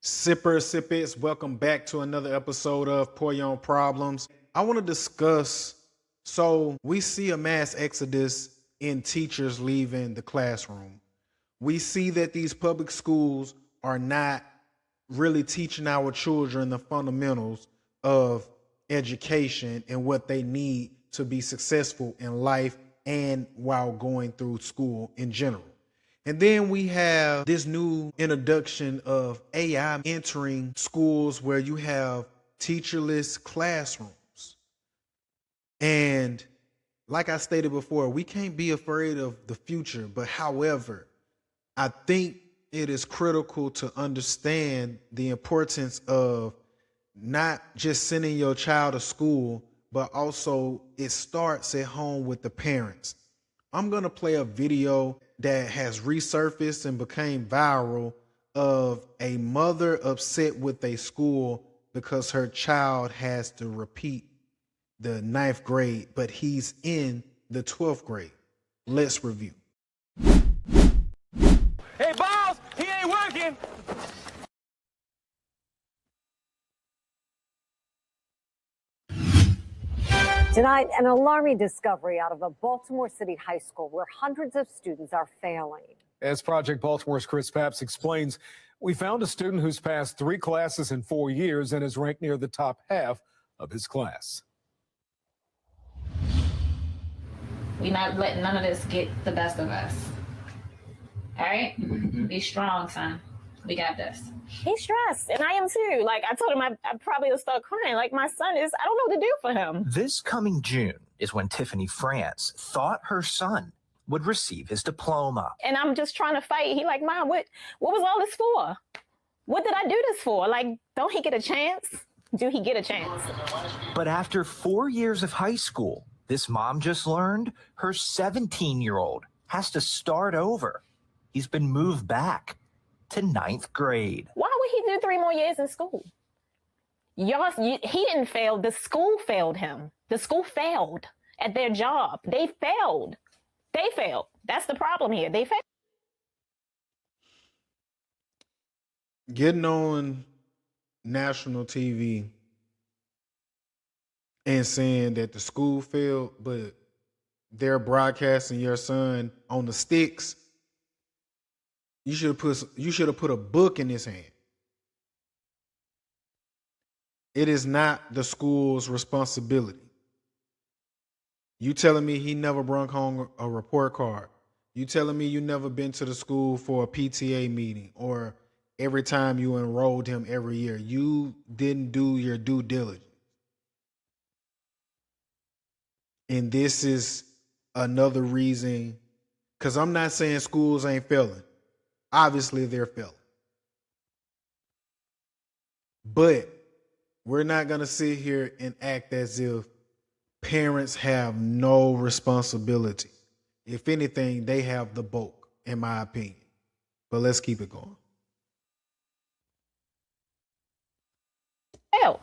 Sippers, welcome back to another episode of Pour Your Own Problems. I want to discuss, so we see a mass exodus in teachers leaving the classroom. We see that these public schools are not really teaching our children the fundamentals of education and what they need to be successful in life and while going through school in general. And then we have this new introduction of AI entering schools where you have teacherless classrooms. And like I stated before, we can't be afraid of the future. But however, I think it is critical to understand the importance of not just sending your child to school, but also it starts at home with the parents. I'm going to play a video that has resurfaced and became viral of a mother upset with a school because her child has to repeat the 9th grade, but he's in the 12th grade. Let's review. Hey, boss, he ain't working. Tonight, an alarming discovery out of a Baltimore City high school where hundreds of students are failing. As Project Baltimore's Chris Papps explains, we found a student who's passed 3 classes in 4 years and is ranked near the top half of his class. We're not letting none of this get the best of us. All right? Be strong, son. We got this. He's stressed, and I am too. Like, I told him I probably will start crying. Like, my son is, I don't know what to do for him. This coming June is when Tiffany France thought her son would receive his diploma. And I'm just trying to fight. He like, Mom, what was all this for? What did I do this for? Like, don't he get a chance? Do he get a chance? But after 4 years of high school, this mom just learned her 17-year-old has to start over. He's been moved back to 9th grade. Why would he do 3 more years in school? He didn't fail. The school failed him. The school failed at their job. They failed. They failed. That's the problem here. They failed. Getting on national TV and saying that the school failed, but they're broadcasting your son on the sticks. You should have put a book in his hand. It is not the school's responsibility. You telling me he never brought home a report card. You telling me you never been to the school for a PTA meeting or every time you enrolled him every year. You didn't do your due diligence. And this is another reason, because I'm not saying schools ain't failing. Obviously, they're failing. But we're not going to sit here and act as if parents have no responsibility. If anything, they have the bulk, in my opinion. But let's keep it going. Failed.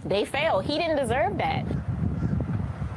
They failed. He didn't deserve that.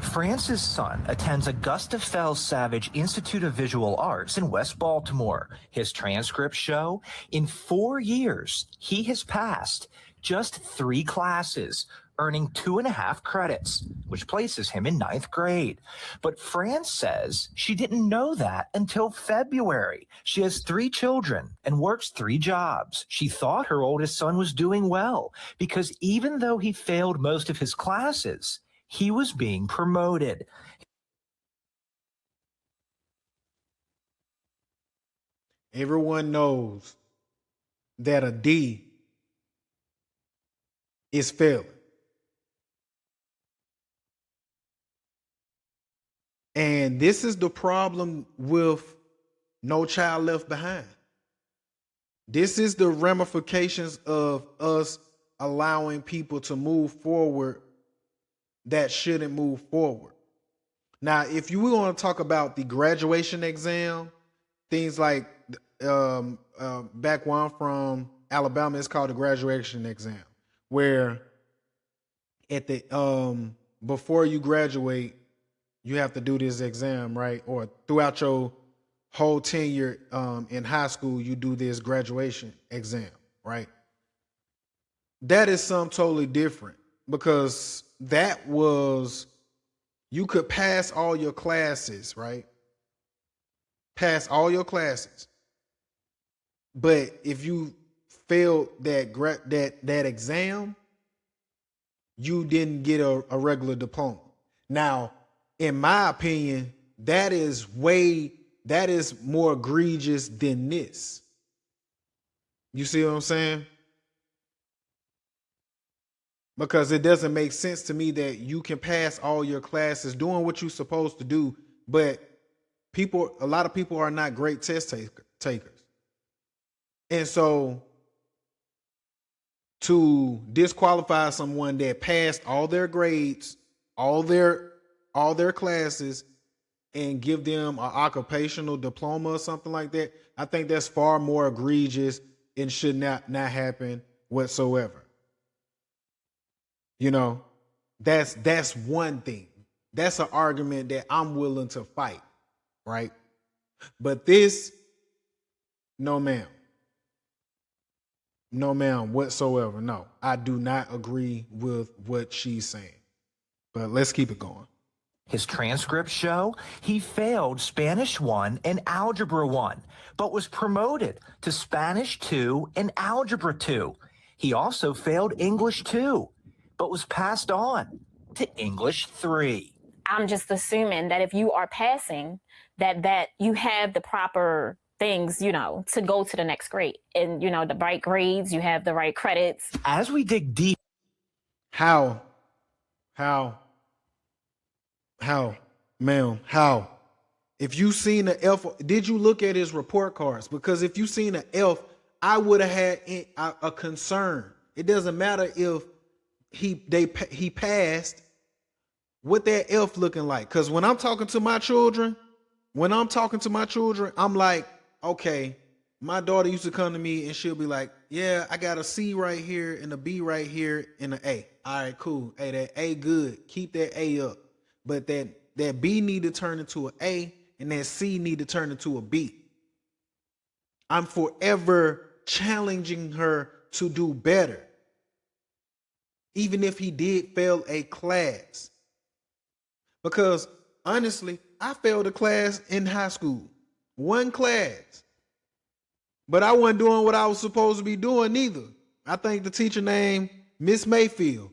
France's son attends Augusta Fells Savage Institute of Visual Arts in West Baltimore. His transcripts show in 4 years, he has passed just 3 classes, earning 2.5 credits, which places him in 9th grade. But France says she didn't know that until February. She has 3 children and works 3 jobs. She thought her oldest son was doing well because even though he failed most of his classes, he was being promoted. Everyone knows that a D is failing. And this is the problem with No Child Left Behind. This is the ramifications of us allowing people to move forward that shouldn't move forward. Now, if you want to talk about the graduation exam, things like back where I'm from, Alabama, it's called the graduation exam, where at the before you graduate, you have to do this exam, right? Or throughout your whole tenure in high school, you do this graduation exam. right? That is something totally different, because that was, you could pass all your classes, right? Pass all your classes. But if you failed that exam, you didn't get a regular diploma. Now, in my opinion, that is more egregious than this. You see what I'm saying? Because it doesn't make sense to me that you can pass all your classes doing what you're supposed to do, but a lot of people are not great test takers. And so to disqualify someone that passed all their grades, all their classes, and give them an occupational diploma or something like that, I think that's far more egregious and should not happen whatsoever. You know, that's one thing. That's an argument that I'm willing to fight, right? But this, no ma'am. No ma'am whatsoever. No, I do not agree with what she's saying. But let's keep it going. His transcripts show he failed Spanish 1 and Algebra 1, but was promoted to Spanish 2 and Algebra 2. He also failed English 2, but was passed on to English 3. I'm just assuming that if you are passing, that you have the proper things, you know, to go to the next grade. And, you know, the right grades, you have the right credits. As we dig deep. How, ma'am, how? If you seen an F, did you look at his report cards? Because if you seen an F, I would have had a concern. It doesn't matter if he passed. What that F looking like? Because when I'm talking to my children, I'm like, okay, my daughter used to come to me and she'll be like, yeah, I got a C right here and a B right here and an A. All right, cool. Hey, that A good. Keep that A up. But that B need to turn into an A and that C need to turn into a B. I'm forever challenging her to do better. Even if he did fail a class. Because honestly, I failed a class in high school. One class. But I wasn't doing what I was supposed to be doing either. I think the teacher named Miss Mansfield,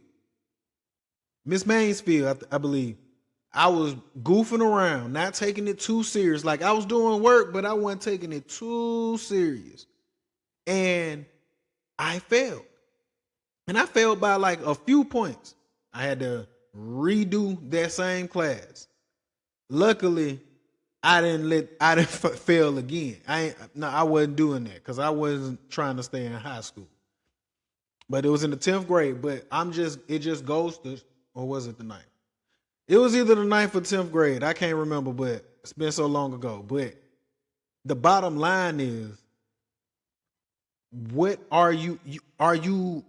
I believe. I was goofing around, not taking it too serious. Like I was doing work, but I wasn't taking it too serious. And I failed. And I failed by like a few points. I had to redo that same class. Luckily, I didn't fail again. I wasn't doing that because I wasn't trying to stay in high school. But it was in the 10th grade. But it just goes to, or was it the 9th? It was either the 9th or 10th grade. I can't remember, but it's been so long ago. But the bottom line is, what are you actually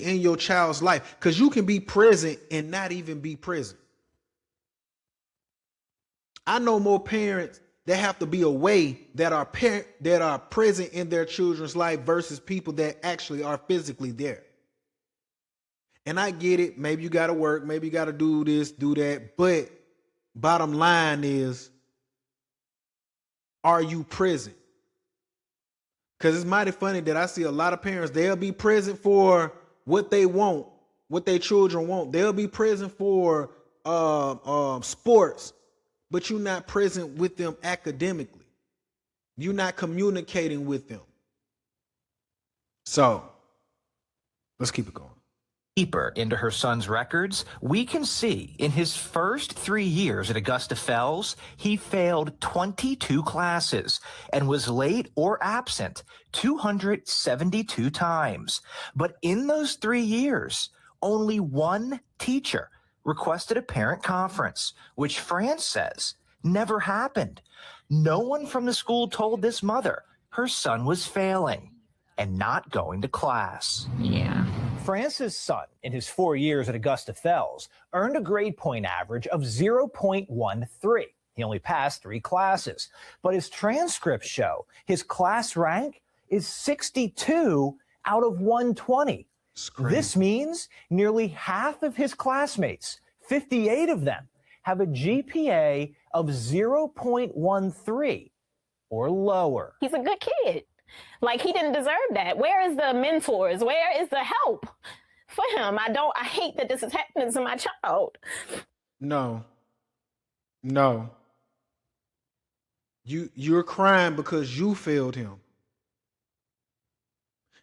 in your child's life? Because you can be present and not even be present. I know more parents that have to be away that are present in their children's life versus people that actually are physically there. And I get it. Maybe you got to work. Maybe you got to do this, do that. But bottom line is, are you present? Because it's mighty funny that I see a lot of parents, they'll be present for what they want, what their children want. They'll be present for sports, but you're not present with them academically. You're not communicating with them. So let's keep it going. Deeper into her son's records, we can see in his first 3 years at Augusta Fells, he failed 22 classes and was late or absent 272 times. But in those 3 years, only one teacher requested a parent conference, which France says never happened. No one from the school told this mother her son was failing and not going to class. Yeah. France's son, in his 4 years at Augusta Fells, earned a grade point average of 0.13. He only passed 3 classes, but his transcripts show his class rank is 62 out of 120. This means nearly half of his classmates, 58 of them, have a GPA of 0.13 or lower. He's a good kid. Like, he didn't deserve that. Where is the mentors? Where is the help for him? I hate that this is happening to my child. No. You're crying because you failed him.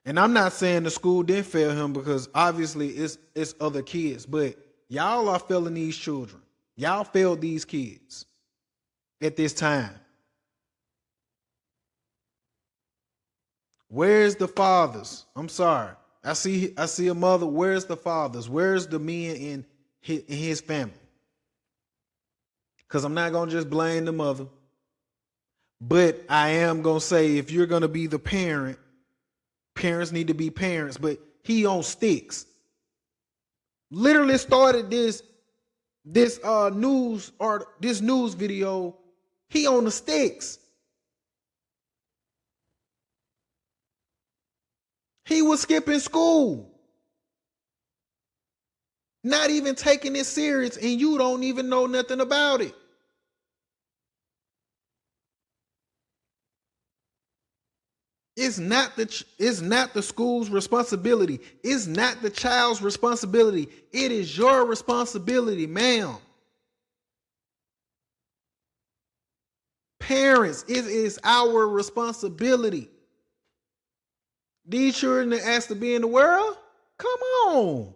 And I'm not saying the school didn't fail him, because obviously it's other kids, but y'all are failing these children. Y'all failed these kids at this time. Where's the fathers? I'm sorry. I see a mother. Where's the fathers? Where's the men in his family? Because I'm not going to just blame the mother. But I am going to say, if you're going to be the parent, parents need to be parents. But he on sticks. Literally started this news video. He on the sticks. He was skipping school. Not even taking it serious, and you don't even know nothing about it. It's not the school's responsibility. It's not the child's responsibility. It is your responsibility, ma'am. Parents, it is our responsibility. These children that asked to be in the world? Come on.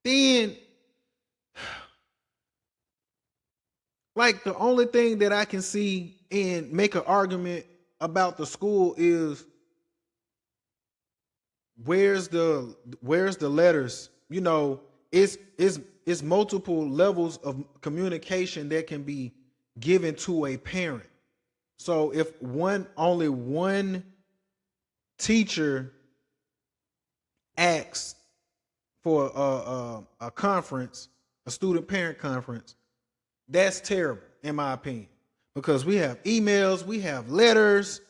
Then, like, the only thing that I can see and make an argument about the school is, where's the letters? You know, it's multiple levels of communication that can be given to a parent. So if only one teacher asks for a conference, a student parent conference, that's terrible in my opinion, because we have emails, we have letters,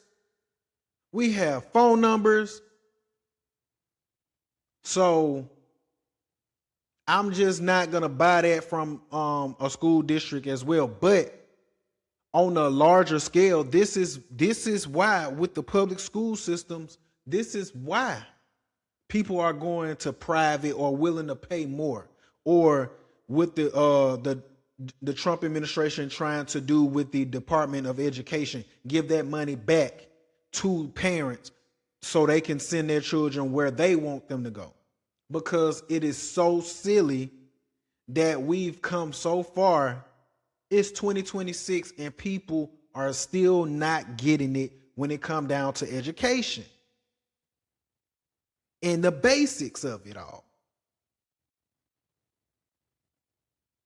we have phone numbers. So I'm just not gonna buy that from a school district as well. But on a larger scale, this is why with the public school systems, this is why people are going to private or willing to pay more, or with the Trump administration trying to do with the Department of Education, give that money back to parents so they can send their children where they want them to go. Because it is so silly that we've come so far. It's 2026 and people are still not getting it when it comes down to education and the basics of it all.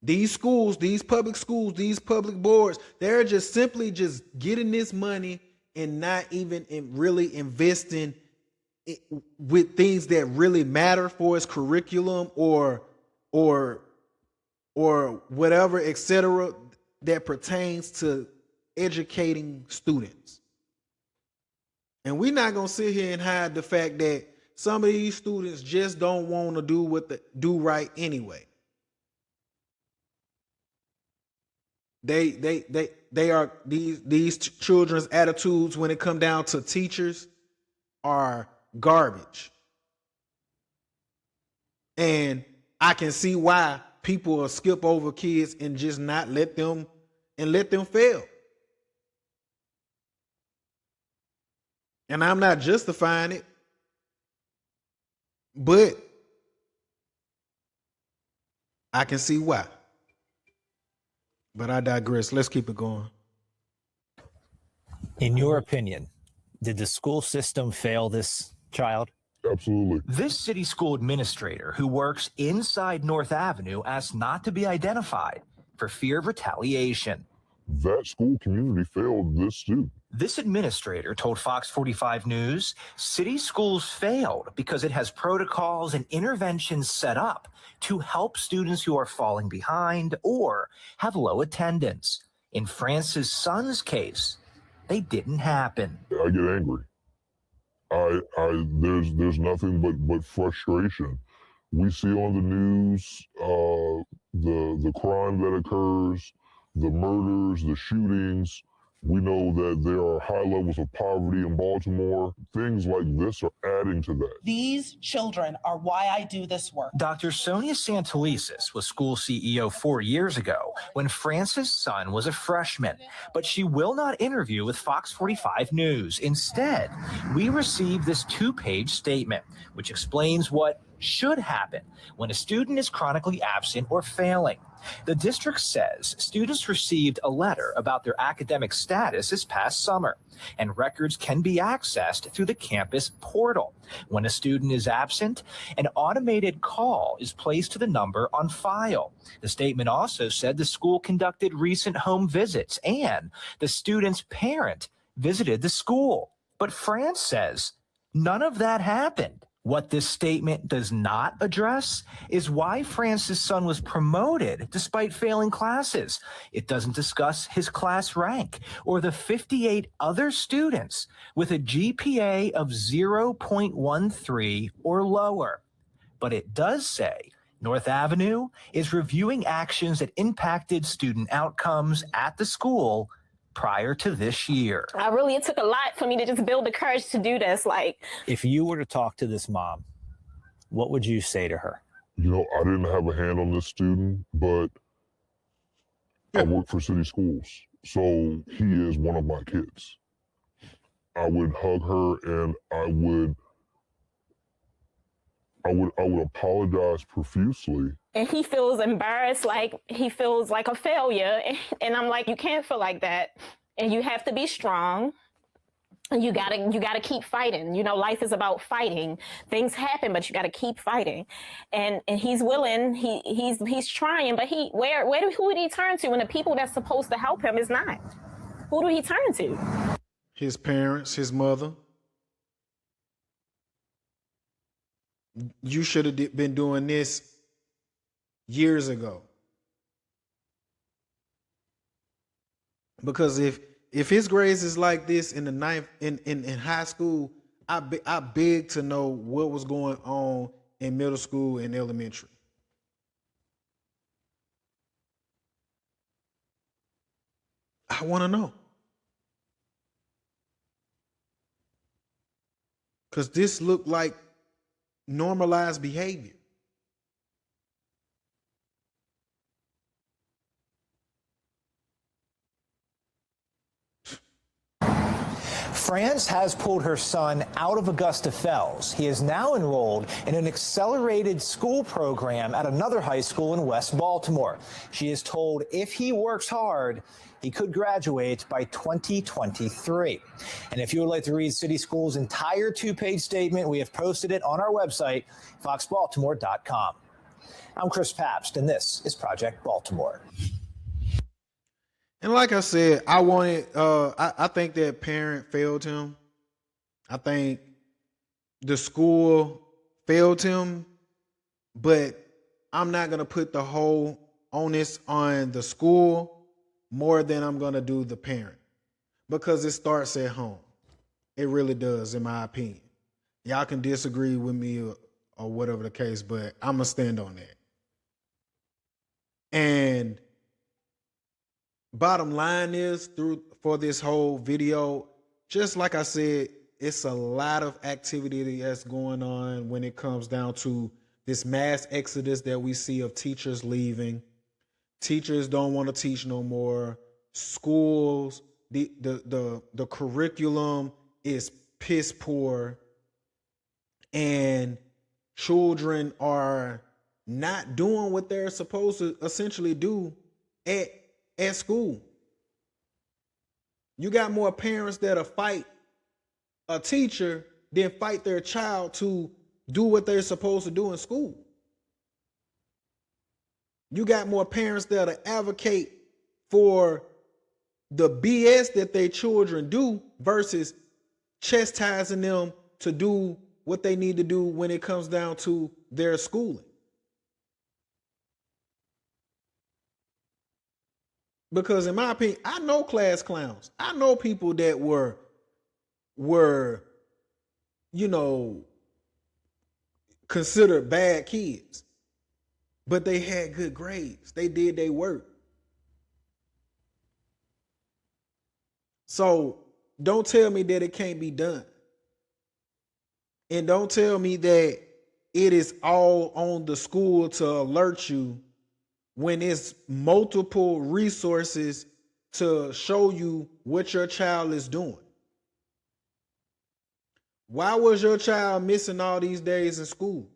These schools, these public schools, these public boards, they're just simply just getting this money and not even really investing with things that really matter for its curriculum or whatever, etc., that pertains to educating students. And we're not going to sit here and hide the fact that some of these students just don't want to do right anyway. They are these children's attitudes when it come down to teachers are garbage. And I can see why people will skip over kids and just not let them fail. And I'm not justifying it, but I can see why. But I digress. Let's keep it going. In your opinion, did the school system fail this child? Absolutely. This city school administrator who works inside North Avenue asked not to be identified for fear of retaliation. That school community failed this student. This administrator told Fox 45 News city schools failed because it has protocols and interventions set up to help students who are falling behind or have low attendance. In France's son's case, they didn't happen. I get angry. There's nothing but frustration. We see on the news the crime that occurs, the murders, the shootings. We know that there are high levels of poverty in Baltimore. Things like this are adding to that. These children are why I do this work. Dr. Sonia Santelises was school CEO 4 years ago when France's son was a freshman, but she will not interview with Fox 45 News. Instead, we received this 2-page statement, which explains what should happen when a student is chronically absent or failing. The district says students received a letter about their academic status this past summer, and records can be accessed through the campus portal. When a student is absent, an automated call is placed to the number on file. The statement also said the school conducted recent home visits and the student's parent visited the school. But France says none of that happened. What this statement does not address is why France's son was promoted despite failing classes. It doesn't discuss his class rank or the 58 other students with a GPA of 0.13 or lower. But it does say North Avenue is reviewing actions that impacted student outcomes at the school prior to this year. It took a lot for me to just build the courage to do this. If you were to talk to this mom, what would you say to her? You know, I didn't have a hand on this student, but I work for city schools, so he is one of my kids. I would hug her and I would apologize profusely. And he feels embarrassed, like he feels like a failure. And I'm like, you can't feel like that. And you have to be strong. And you gotta keep fighting. You know, life is about fighting. Things happen, but you gotta keep fighting. And he's willing, he's trying, but who would he turn to when the people that's supposed to help him is not? Who do he turn to? His parents, his mother. You should have been doing this years ago. Because if his grades is like this in the ninth in high school, I beg to know what was going on in middle school and elementary. I want to know. Because this looked like normalized behavior. France has pulled her son out of Augusta Fells. He is now enrolled in an accelerated school program at another high school in West Baltimore. She is told if he works hard, he could graduate by 2023. And if you would like to read City School's entire 2-page statement, we have posted it on our website, foxbaltimore.com. I'm Chris Pabst, and this is Project Baltimore. And like I said, I think that parent failed him. I think the school failed him, but I'm not going to put the whole onus on the school more than I'm going to do the parent, because it starts at home. It really does, in my opinion. Y'all can disagree with me or whatever the case, but I'm going to stand on that. And bottom line is, for this whole video, just like I said, it's a lot of activity that's going on when it comes down to this mass exodus that we see of teachers leaving. Teachers don't want to teach no more. Schools, the curriculum is piss poor, and children are not doing what they're supposed to essentially do at school. You got more parents that'll fight a teacher than fight their child to do what they're supposed to do in school. You got more parents that'll advocate for the BS that their children do versus chastising them to do what they need to do when it comes down to their schooling. Because in my opinion, I know class clowns. I know people that were, you know, considered bad kids, but they had good grades. They did their work. So don't tell me that it can't be done. And don't tell me that it is all on the school to alert you when it's multiple resources to show you what your child is doing. Why was your child missing all these days in school?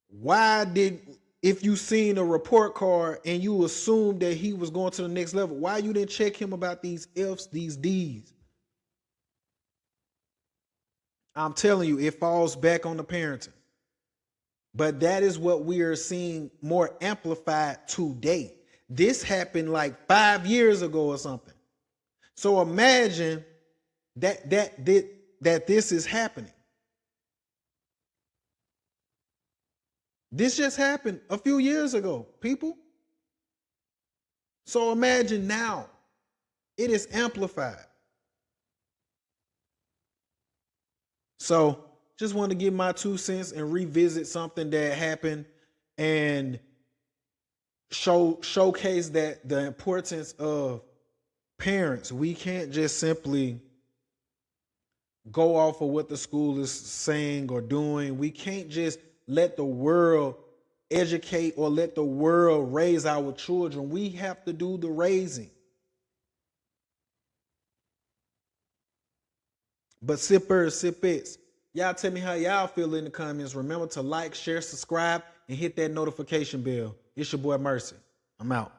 Why did, if you seen a report card and you assumed that he was going to the next level, why you didn't check him about these F's, these D's? I'm telling you, it falls back on the parenting. But that is what we are seeing more amplified today. This happened like 5 years ago or something. So imagine that this is happening. This just happened a few years ago, people. So imagine now it is amplified. So just want to give my 2 cents and revisit something that happened and showcase that the importance of parents. We can't just simply go off of what the school is saying or doing. We can't just let the world educate or let the world raise our children. We have to do the raising. But sippers, sippets, y'all tell me how y'all feel in the comments. Remember to like, share, subscribe, and hit that notification bell. It's your boy Mercy. I'm out.